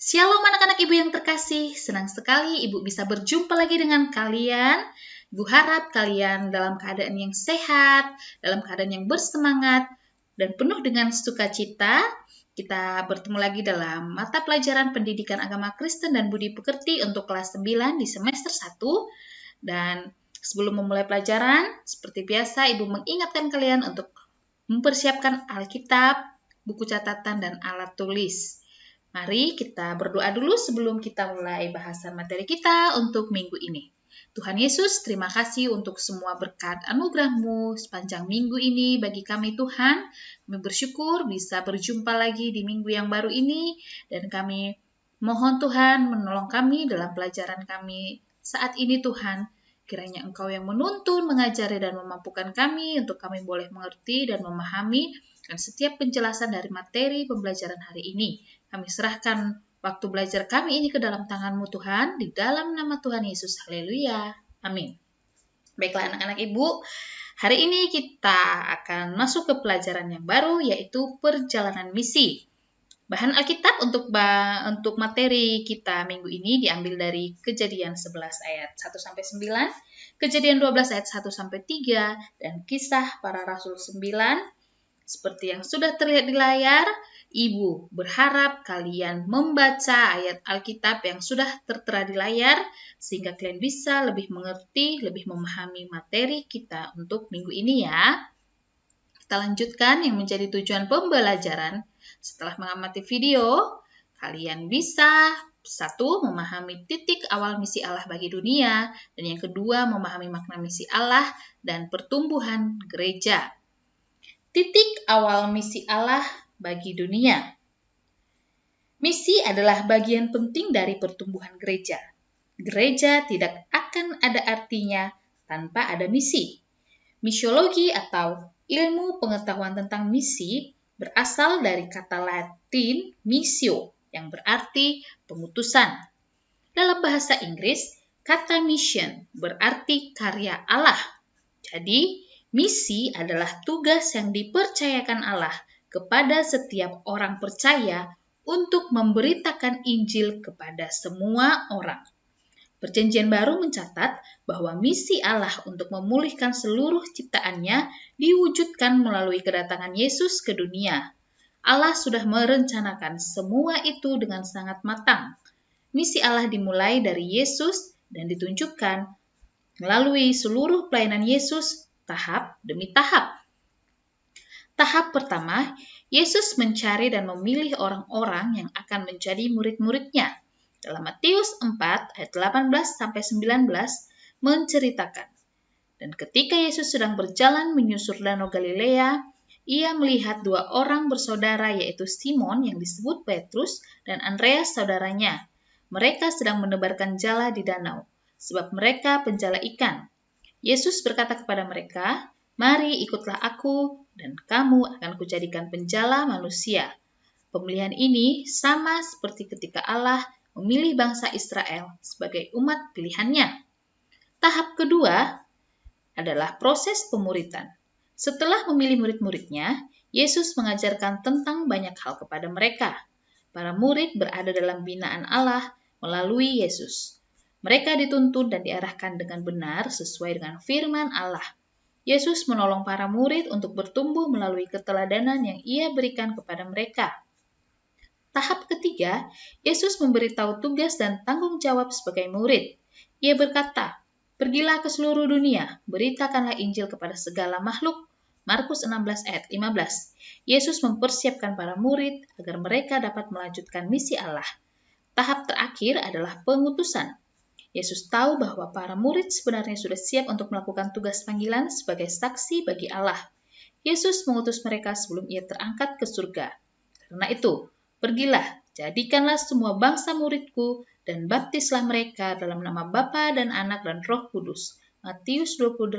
Shalom anak-anak ibu yang terkasih, senang sekali ibu bisa berjumpa lagi dengan kalian. Ibu harap kalian dalam keadaan yang sehat, dalam keadaan yang bersemangat, dan penuh dengan sukacita. Kita bertemu lagi dalam mata pelajaran pendidikan agama Kristen dan budi pekerti untuk kelas 9 di semester 1. Dan sebelum memulai pelajaran, seperti biasa ibu mengingatkan kalian untuk mempersiapkan Alkitab, buku catatan, dan alat tulis. Mari kita berdoa dulu sebelum kita mulai bahasan materi kita untuk minggu ini. Tuhan Yesus, terima kasih untuk semua berkat anugerah-Mu sepanjang minggu ini bagi kami Tuhan. Kami bersyukur bisa berjumpa lagi di minggu yang baru ini dan kami mohon Tuhan menolong kami dalam pelajaran kami saat ini Tuhan. Kiranya Engkau yang menuntun, mengajari, dan memampukan kami untuk kami boleh mengerti dan memahami dan setiap penjelasan dari materi pembelajaran hari ini. Kami serahkan waktu belajar kami ini ke dalam tangan-Mu Tuhan, di dalam nama Tuhan Yesus. Haleluya. Amin. Baiklah anak-anak ibu, hari ini kita akan masuk ke pelajaran yang baru, yaitu perjalanan misi. Bahan Alkitab untuk materi kita minggu ini diambil dari Kejadian 11 ayat 1-9, Kejadian 12 ayat 1-3, dan Kisah Para Rasul 9. Seperti yang sudah terlihat di layar, Ibu berharap kalian membaca ayat Alkitab yang sudah tertera di layar, sehingga kalian bisa lebih mengerti, lebih memahami materi kita untuk minggu ini ya. Kita lanjutkan yang menjadi tujuan pembelajaran. Setelah mengamati video, kalian bisa 1. Memahami titik awal misi Allah bagi dunia, dan yang kedua memahami makna misi Allah dan pertumbuhan gereja. Titik awal misi Allah bagi dunia. Misi adalah bagian penting dari pertumbuhan gereja. Gereja tidak akan ada artinya tanpa ada misi. Misiologi atau ilmu pengetahuan tentang misi berasal dari kata Latin missio yang berarti pengutusan. Dalam bahasa Inggris, kata mission berarti karya Allah. Jadi, misi adalah tugas yang dipercayakan Allah kepada setiap orang percaya untuk memberitakan Injil kepada semua orang. Perjanjian Baru mencatat bahwa misi Allah untuk memulihkan seluruh ciptaannya diwujudkan melalui kedatangan Yesus ke dunia. Allah sudah merencanakan semua itu dengan sangat matang. Misi Allah dimulai dari Yesus dan ditunjukkan melalui seluruh pelayanan Yesus tahap demi tahap. Tahap pertama, Yesus mencari dan memilih orang-orang yang akan menjadi murid-muridnya. Dalam Matius 4 ayat 18-19 menceritakan, dan ketika Yesus sedang berjalan menyusur Danau Galilea, ia melihat 2 orang bersaudara, yaitu Simon yang disebut Petrus dan Andreas saudaranya. Mereka sedang menebarkan jala di danau, sebab mereka penjala ikan. Yesus berkata kepada mereka, "Mari ikutlah aku, dan kamu akan kujadikan penjala manusia." Pemilihan ini sama seperti ketika Allah memilih bangsa Israel sebagai umat pilihannya. Tahap kedua adalah proses pemuritan. Setelah memilih murid-muridnya, Yesus mengajarkan tentang banyak hal kepada mereka. Para murid berada dalam binaan Allah melalui Yesus. Mereka dituntun dan diarahkan dengan benar sesuai dengan firman Allah. Yesus menolong para murid untuk bertumbuh melalui keteladanan yang ia berikan kepada mereka. Tahap ketiga, Yesus memberitahu tugas dan tanggung jawab sebagai murid. Ia berkata, "Pergilah ke seluruh dunia, beritakanlah Injil kepada segala makhluk." Markus 16 ayat 15. Yesus mempersiapkan para murid agar mereka dapat melanjutkan misi Allah. Tahap terakhir adalah pengutusan. Yesus tahu bahwa para murid sebenarnya sudah siap untuk melakukan tugas panggilan sebagai saksi bagi Allah. Yesus mengutus mereka sebelum ia terangkat ke surga. Karena itu, pergilah, jadikanlah semua bangsa muridku, dan baptislah mereka dalam nama Bapa dan Anak dan Roh Kudus. Matius 28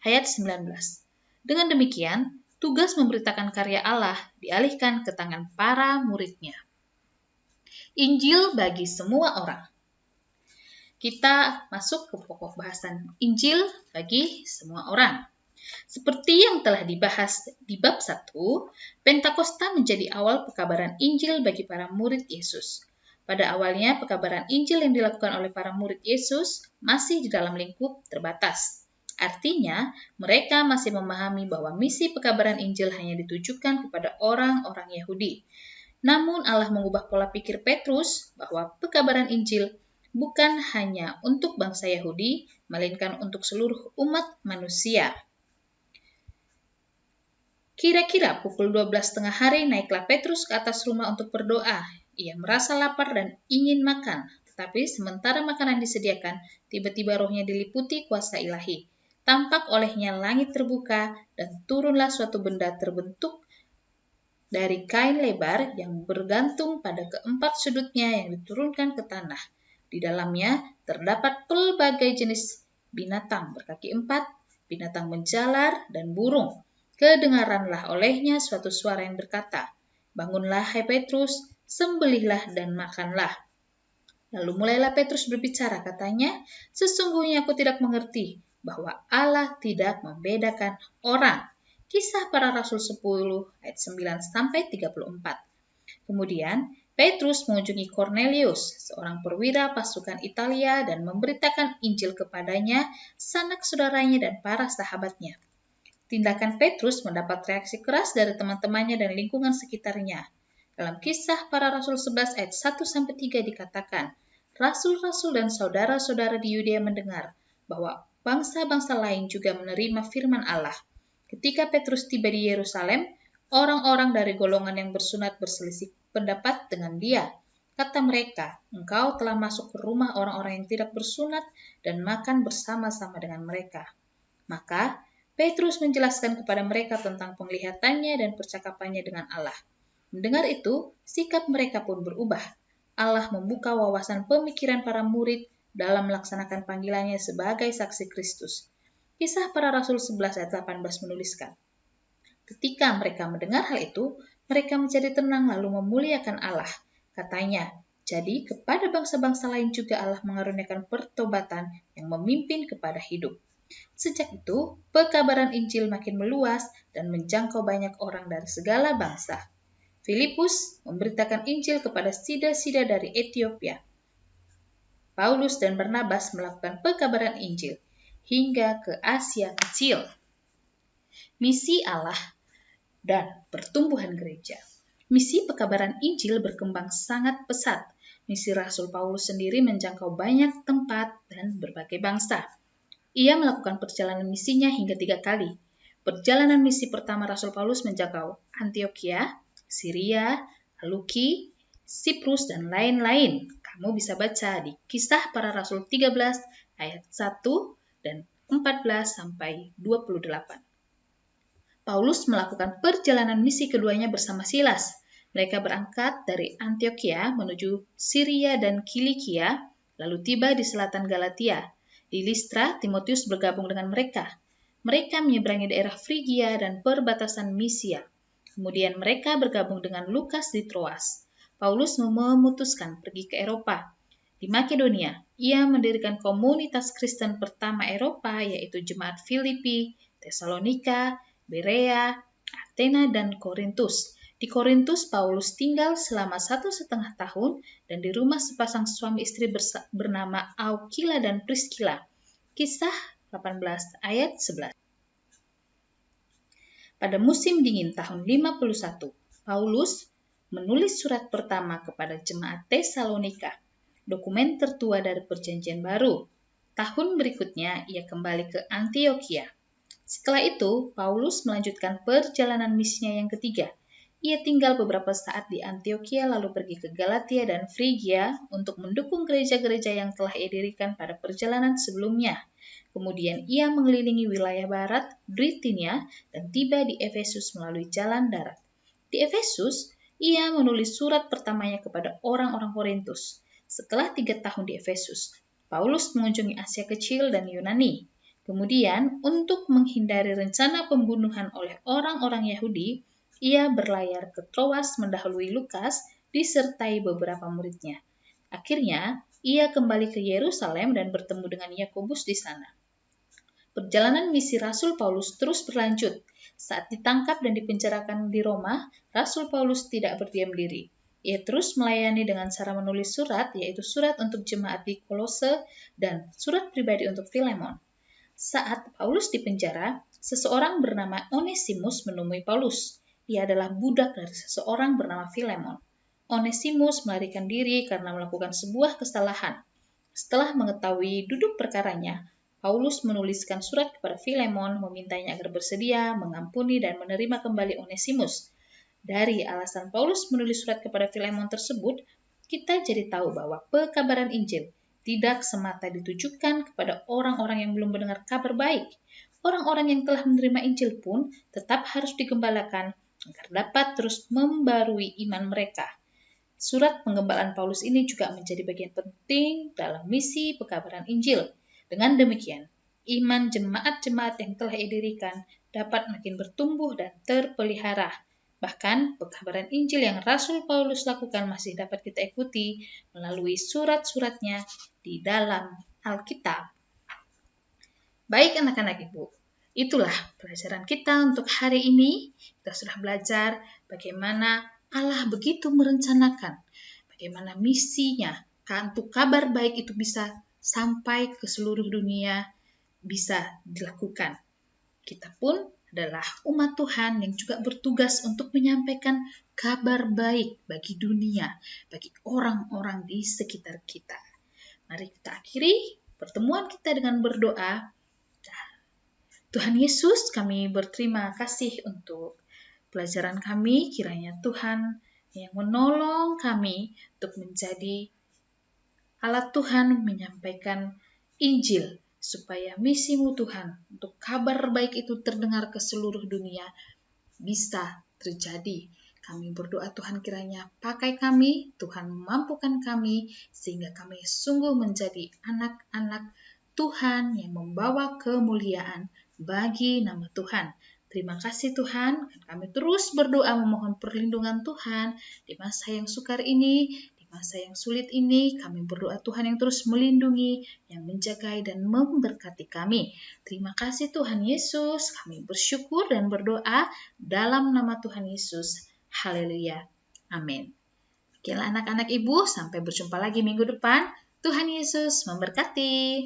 ayat 19. Dengan demikian, tugas memberitakan karya Allah dialihkan ke tangan para muridnya. Injil bagi semua orang. Kita masuk ke pokok bahasan Injil bagi semua orang. Seperti yang telah dibahas di bab 1, Pentakosta menjadi awal pekabaran Injil bagi para murid Yesus. Pada awalnya, pekabaran Injil yang dilakukan oleh para murid Yesus masih di dalam lingkup terbatas. Artinya, mereka masih memahami bahwa misi pekabaran Injil hanya ditujukan kepada orang-orang Yahudi. Namun Allah mengubah pola pikir Petrus bahwa pekabaran Injil bukan hanya untuk bangsa Yahudi, melainkan untuk seluruh umat manusia. Kira-kira pukul 12:30 hari naiklah Petrus ke atas rumah untuk berdoa. Ia merasa lapar dan ingin makan, tetapi sementara makanan disediakan, tiba-tiba rohnya diliputi kuasa ilahi. Tampak olehnya langit terbuka dan turunlah suatu benda terbentuk dari kain lebar yang bergantung pada keempat sudutnya yang diturunkan ke tanah. Di dalamnya terdapat pelbagai jenis binatang berkaki empat, binatang menjalar, dan burung. Kedengaranlah olehnya suatu suara yang berkata, "Bangunlah, hai Petrus, sembelihlah dan makanlah." Lalu mulailah Petrus berbicara, katanya, "Sesungguhnya aku tidak mengerti bahwa Allah tidak membedakan orang." Kisah Para Rasul 10 ayat 9-34. Kemudian Petrus mengunjungi Cornelius, seorang perwira pasukan Italia, dan memberitakan Injil kepadanya, sanak saudaranya, dan para sahabatnya. Tindakan Petrus mendapat reaksi keras dari teman-temannya dan lingkungan sekitarnya. Dalam Kisah Para Rasul 11 ayat 1-3 dikatakan, rasul-rasul dan saudara-saudara di Yudea mendengar bahwa bangsa-bangsa lain juga menerima firman Allah. Ketika Petrus tiba di Yerusalem, orang-orang dari golongan yang bersunat berselisih pendapat dengan dia. Kata mereka, "Engkau telah masuk ke rumah orang-orang yang tidak bersunat dan makan bersama-sama dengan mereka." Maka Petrus menjelaskan kepada mereka tentang penglihatannya dan percakapannya dengan Allah. Mendengar itu, sikap mereka pun berubah. Allah membuka wawasan pemikiran para murid dalam melaksanakan panggilannya sebagai saksi Kristus. Kisah Para Rasul 11 ayat 18 menuliskan, ketika mereka mendengar hal itu, mereka menjadi tenang lalu memuliakan Allah. Katanya, jadi kepada bangsa-bangsa lain juga Allah mengaruniakan pertobatan yang memimpin kepada hidup. Sejak itu, pekabaran Injil makin meluas dan menjangkau banyak orang dari segala bangsa. Filipus memberitakan Injil kepada sida-sida dari Ethiopia. Paulus dan Barnabas melakukan pekabaran Injil hingga ke Asia Kecil. Misi Allah dan pertumbuhan gereja. Misi pekabaran Injil berkembang sangat pesat. Misi Rasul Paulus sendiri menjangkau banyak tempat dan berbagai bangsa. Ia melakukan perjalanan misinya hingga 3 kali. Perjalanan misi pertama Rasul Paulus menjangkau Antioquia, Syria, Luki, Siprus, dan lain-lain. Kamu bisa baca di Kisah Para Rasul 13 ayat 1 dan 14-28. Paulus melakukan perjalanan misi keduanya bersama Silas. Mereka berangkat dari Antioquia menuju Syria dan Kilikia, lalu tiba di selatan Galatia. Di Listra, Timotius bergabung dengan mereka. Mereka menyeberangi daerah Frigia dan perbatasan Misia. Kemudian mereka bergabung dengan Lukas di Troas. Paulus memutuskan pergi ke Eropa. Di Makedonia, ia mendirikan komunitas Kristen pertama Eropa, yaitu Jemaat Filipi, Tesalonika, Berea, Athena, dan Korintus. Di Korintus, Paulus tinggal selama 1,5 tahun dan di rumah sepasang suami istri bernama Aquila dan Priscilla. Kisah 18 ayat 11. Pada musim dingin tahun 51, Paulus menulis surat pertama kepada jemaat Tesalonika, dokumen tertua dari Perjanjian Baru. Tahun berikutnya, ia kembali ke Antioquia. Setelah itu, Paulus melanjutkan perjalanan misinya yang ketiga. Ia tinggal beberapa saat di Antioquia lalu pergi ke Galatia dan Frigia untuk mendukung gereja-gereja yang telah ia dirikan pada perjalanan sebelumnya. Kemudian ia mengelilingi wilayah barat, Britania, dan tiba di Efesus melalui jalan darat. Di Efesus, ia menulis surat pertamanya kepada orang-orang Korintus. Setelah 3 tahun di Efesus, Paulus mengunjungi Asia Kecil dan Yunani. Kemudian, untuk menghindari rencana pembunuhan oleh orang-orang Yahudi, ia berlayar ke Troas mendahului Lukas disertai beberapa muridnya. Akhirnya, ia kembali ke Yerusalem dan bertemu dengan Yakobus di sana. Perjalanan misi Rasul Paulus terus berlanjut. Saat ditangkap dan dipenjarakan di Roma, Rasul Paulus tidak berdiam diri. Ia terus melayani dengan cara menulis surat, yaitu surat untuk jemaat di Kolose dan surat pribadi untuk Filemon. Saat Paulus di penjara, seseorang bernama Onesimus menemui Paulus. Ia adalah budak dari seseorang bernama Filemon. Onesimus melarikan diri karena melakukan sebuah kesalahan. Setelah mengetahui duduk perkaranya, Paulus menuliskan surat kepada Filemon memintanya agar bersedia mengampuni dan menerima kembali Onesimus. Dari alasan Paulus menulis surat kepada Filemon tersebut, kita jadi tahu bahwa pekabaran Injil tidak semata ditujukan kepada orang-orang yang belum mendengar kabar baik. Orang-orang yang telah menerima Injil pun tetap harus digembalakan agar dapat terus membarui iman mereka. Surat penggembalaan Paulus ini juga menjadi bagian penting dalam misi pekabaran Injil. Dengan demikian, iman jemaat-jemaat yang telah didirikan dapat makin bertumbuh dan terpelihara. Bahkan, pekabaran Injil yang Rasul Paulus lakukan masih dapat kita ikuti melalui surat-suratnya di dalam Alkitab. Baik anak-anak Ibu, itulah pelajaran kita untuk hari ini. Kita sudah belajar bagaimana Allah begitu merencanakan, bagaimana misinya, untuk kabar baik itu bisa sampai ke seluruh dunia, bisa dilakukan. Kita pun adalah umat Tuhan yang juga bertugas untuk menyampaikan kabar baik bagi dunia, bagi orang-orang di sekitar kita. Mari kita akhiri pertemuan kita dengan berdoa. Tuhan Yesus, kami berterima kasih untuk pelajaran kami. Kiranya Tuhan yang menolong kami untuk menjadi alat Tuhan menyampaikan Injil, supaya misimu Tuhan untuk kabar baik itu terdengar ke seluruh dunia bisa terjadi. Kami berdoa Tuhan kiranya pakai kami, Tuhan mampukan kami, sehingga kami sungguh menjadi anak-anak Tuhan yang membawa kemuliaan bagi nama Tuhan. Terima kasih Tuhan, kami terus berdoa memohon perlindungan Tuhan di masa yang sukar ini, masa yang sulit ini. Kami berdoa Tuhan yang terus melindungi, yang menjagai dan memberkati kami. Terima kasih Tuhan Yesus. Kami bersyukur dan berdoa dalam nama Tuhan Yesus. Haleluya. Amin. Okelah anak-anak Ibu, sampai berjumpa lagi minggu depan. Tuhan Yesus memberkati.